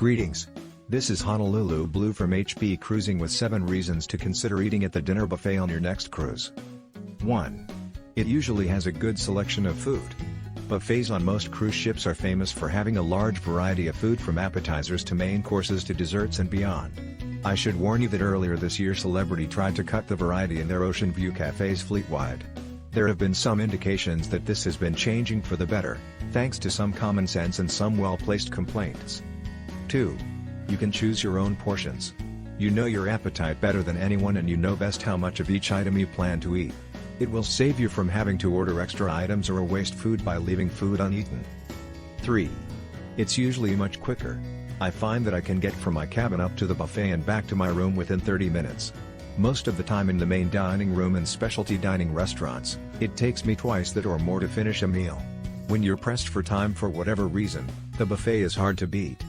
Greetings. This is Honolulu Blue from HB Cruising with 7 reasons to consider eating at the dinner buffet on your next cruise. 1. It usually has a good selection of food. Buffets on most cruise ships are famous for having a large variety of food from appetizers to main courses to desserts and beyond. I should warn you that earlier this year Celebrity tried to cut the variety in their Ocean View cafes fleet-wide. There have been some indications that this has been changing for the better, thanks to some common sense and some well-placed complaints. 2. You can choose your own portions. You know your appetite better than anyone and you know best how much of each item you plan to eat. It will save you from having to order extra items or waste food by leaving food uneaten. 3. It's usually much quicker. I find that I can get from my cabin up to the buffet and back to my room within 30 minutes. Most of the time in the main dining room and specialty dining restaurants, it takes me twice that or more to finish a meal. When you're pressed for time for whatever reason, the buffet is hard to beat.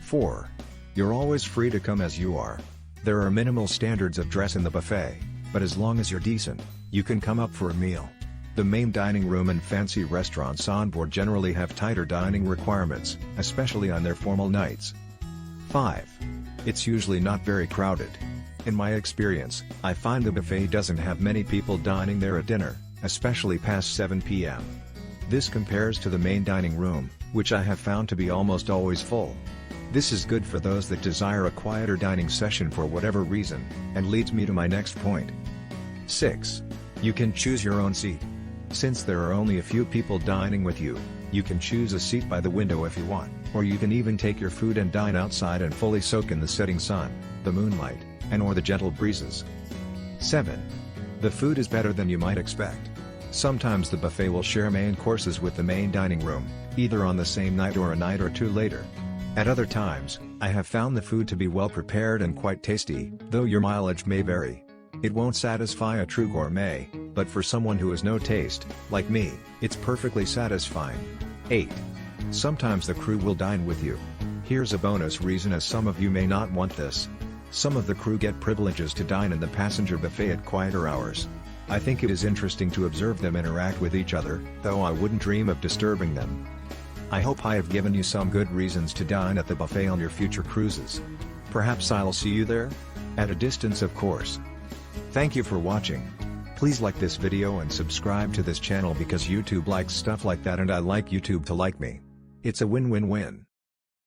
4. You're always free to come as you are. There are minimal standards of dress in the buffet, but as long as you're decent, you can come up for a meal. The main dining room and fancy restaurants on board generally have tighter dining requirements, especially on their formal nights. 5. It's usually not very crowded. In my experience, I find the buffet doesn't have many people dining there at dinner, especially past 7 p.m. This compares to the main dining room, which I have found to be almost always full. This is good for those that desire a quieter dining session for whatever reason, and leads me to my next point. 6. You can choose your own seat. Since there are only a few people dining with you, you can choose a seat by the window if you want, or you can even take your food and dine outside and fully soak in the setting sun, the moonlight, and/or the gentle breezes. 7. The food is better than you might expect. Sometimes the buffet will share main courses with the main dining room, either on the same night or a night or two later. At other times, I have found the food to be well prepared and quite tasty, though your mileage may vary. It won't satisfy a true gourmet, but for someone who has no taste, like me, it's perfectly satisfying. 8. Sometimes the crew will dine with you. Here's a bonus reason, as some of you may not want this. Some of the crew get privileges to dine in the passenger buffet at quieter hours. I think it is interesting to observe them interact with each other, though I wouldn't dream of disturbing them. I hope I have given you some good reasons to dine at the buffet on your future cruises. Perhaps I'll see you there? At a distance, of course. Thank you for watching. Please like this video and subscribe to this channel because YouTube likes stuff like that and I like YouTube to like me. It's a win-win-win.